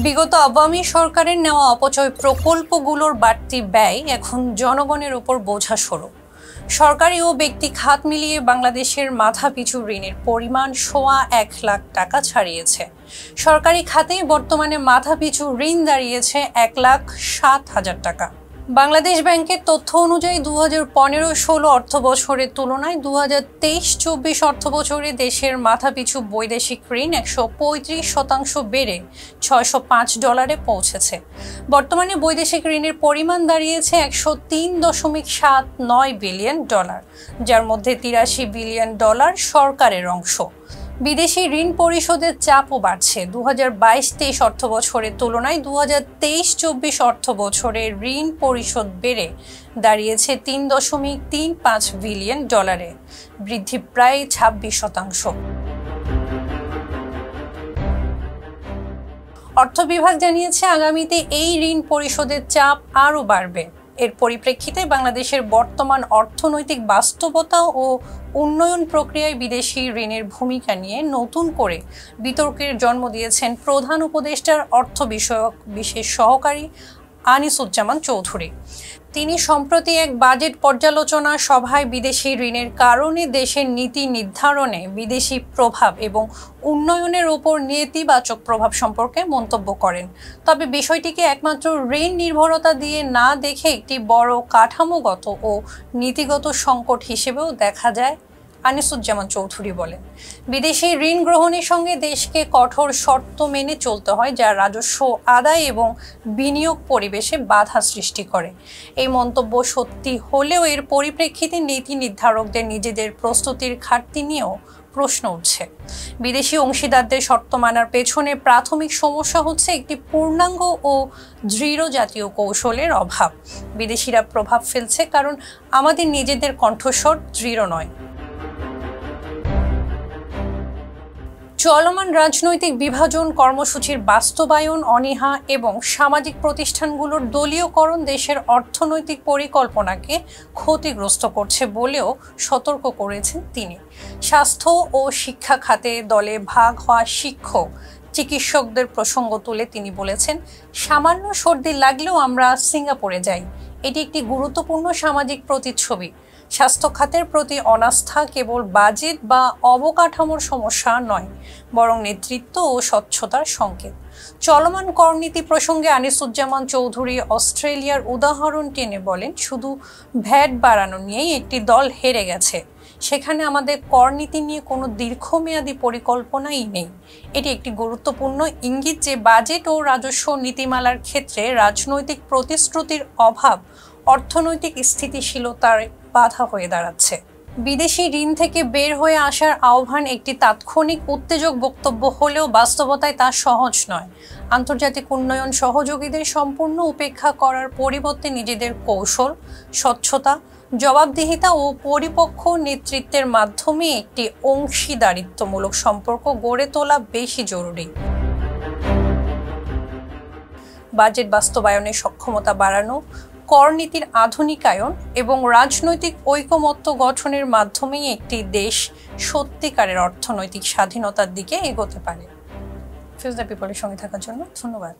বিগত আওয়ামী সরকারের নেওয়া অপচয় প্রকল্পগুলোর বাড়তি ব্যয় এখন জনগণের উপর বোঝা স্বরূপ। সরকারি ও ব্যক্তি খাত মিলিয়ে বাংলাদেশের মাথাপিছু ঋণের পরিমাণ সোয়া ১ লাখ টাকা ছাড়িয়েছে। সরকারি খাতে বর্তমানে মাথাপিছু ঋণ দাঁড়িয়েছে ১,০৭,০০০ টাকা। বাংলাদেশ ব্যাংকের তথ্য অনুযায়ী ২০১৫-১৬ অর্থবছরের তুলনায় ২০২৩-২৪ অর্থবছরে দেশের মাথাপিছু বৈদেশিক ঋণ ১৩৫% বেড়ে $৬০৫ পৌঁছেছে। বর্তমানে বৈদেশিক ঋণের পরিমাণ দাঁড়িয়েছে $১০৩.৭৯ বিলিয়ন, যার মধ্যে $৮৩ বিলিয়ন সরকারের অংশ। বিদেশি ঋণ পরিশোধের চাপও বাড়ছে। ২০২২-২৩ অর্থবছরের তুলনায় ২০২৩-২৪ অর্থবছরে ঋণ পরিশোধ বেড়ে দাঁড়িয়েছে $৩.৩৫ বিলিয়ন, বৃদ্ধি প্রায় ২৬%। অর্থ বিভাগ জানিয়েছে আগামীতে এই ঋণ পরিশোধের চাপ আরও বাড়বে। এর পরিপ্রেক্ষিতে বাংলাদেশের বর্তমান অর্থনৈতিক বাস্তবতা ও উন্নয়ন প্রক্রিয়ায় বিদেশি ঋণের ভূমিকা নিয়ে নতুন করে বিতর্কের জন্ম দিয়েছেন প্রধান উপদেষ্টার অর্থ বিষয়ক বিশেষ সহকারী আনিসুজ্জামান চৌধুরী। তিনি সম্প্রতি এক বাজেট পর্যালোচনা সভায় বিদেশি ঋণের কারণে দেশের নীতি নির্ধারণে বিদেশি প্রভাব এবং উন্নয়নের ওপর নেতিবাচক প্রভাব সম্পর্কে মন্তব্য করেন। তবে বিষয়টিকে একমাত্র ঋণ নির্ভরতা দিয়ে না দেখে একটি বড় কাঠামোগত ও নীতিগত সংকট হিসেবেও দেখা যায়। আনিসুজ্জামান চৌধুরী বলেন, বিদেশি ঋণ গ্রহণের সঙ্গে দেশকে কঠোর শর্ত মেনে চলতে হয়, যা রাজস্ব আদায় এবং বিনিয়োগ পরিবেশে বাধা সৃষ্টি করে। এই মন্তব্য সত্যি হলেও এর পরিপ্রেক্ষিতে নীতি নির্ধারকদের নিজেদের প্রস্তুতির ঘাটতি নিয়েও প্রশ্ন উঠছে। বিদেশি অংশীদারদের শর্ত মানার পেছনে প্রাথমিক সমস্যা হচ্ছে একটি পূর্ণাঙ্গ ও দৃঢ় জাতীয় কৌশলের অভাব। বিদেশিরা প্রভাব ফেলছে কারণ আমাদের নিজেদের কণ্ঠস্বর দৃঢ় নয়। চলমান রাজনৈতিক বিভাজন, কর্মসূচির বাস্তবায়ন অনীহা এবং সামাজিক প্রতিষ্ঠানগুলোর দলীয়করণ দেশের অর্থনৈতিক পরিকল্পনাকে ক্ষতিগ্রস্ত করছে বলেও সতর্ক করেছেন তিনি। স্বাস্থ্য ও শিক্ষা খাতে দলে ভাগ হওয়া শিক্ষক, চিকিৎসকদের প্রসঙ্গ তুলে তিনি বলেছেন, সামান্য সর্দি লাগলেও আমরা সিঙ্গাপুরে যাই। এটি একটি গুরুত্বপূর্ণ সামাজিক প্রতিচ্ছবি। স্বাস্থ্য খাতের প্রতি অনাস্থা কেবল বাজেট বা অবকাঠামোর সমস্যা নয়, বরং নেতৃত্ব ও স্বচ্ছতার সংকেত। চলমান করনীতি প্রসঙ্গে আনিসুজ্জামান চৌধুরী অস্ট্রেলিয়ার উদাহরণ টেনে বলেন, শুধু ভ্যাট বাড়ানো নিয়েই একটি দল হেরে গেছে। সেখানে আমাদের করনীতি নিয়ে কোনো দীর্ঘমেয়াদী পরিকল্পনাই নেই। এটি একটি গুরুত্বপূর্ণ ইঙ্গিত যে বাজেট ও রাজস্ব নীতিমালার ক্ষেত্রে রাজনৈতিক প্রতিশ্রুতির অভাব অর্থনৈতিক স্থিতিশীলতার বাধা হয়ে দাঁড়াচ্ছে। বিদেশি ঋণ থেকে বের হয়ে আসার আহ্বান একটি তাৎক্ষণিক উত্তেজক বক্তব্য হলেও বাস্তবতায় তা সহজ নয়। আন্তর্জাতিক উন্নয়ন সহযোগীদের সম্পূর্ণ উপেক্ষা করার পরিবর্তে নিজেদের কৌশল, স্বচ্ছতা, জবাবদিহিতা ও পরিপক্ক নেতৃত্বের মাধ্যমে একটি অংশীদারিত্বমূলক সম্পর্ক গড়ে তোলা বেশি জরুরি। বাজেট বাস্তবায়নের সক্ষমতা বাড়ানো, করনীতির আধুনিকায়ন এবং রাজনৈতিক ঐকমত্য গঠনের মাধ্যমেই একটি দেশ সত্যিকারের অর্থনৈতিক স্বাধীনতার দিকে এগোতে পারে। ফিউজ দ্য পিপলের সঙ্গে থাকার জন্য ধন্যবাদ।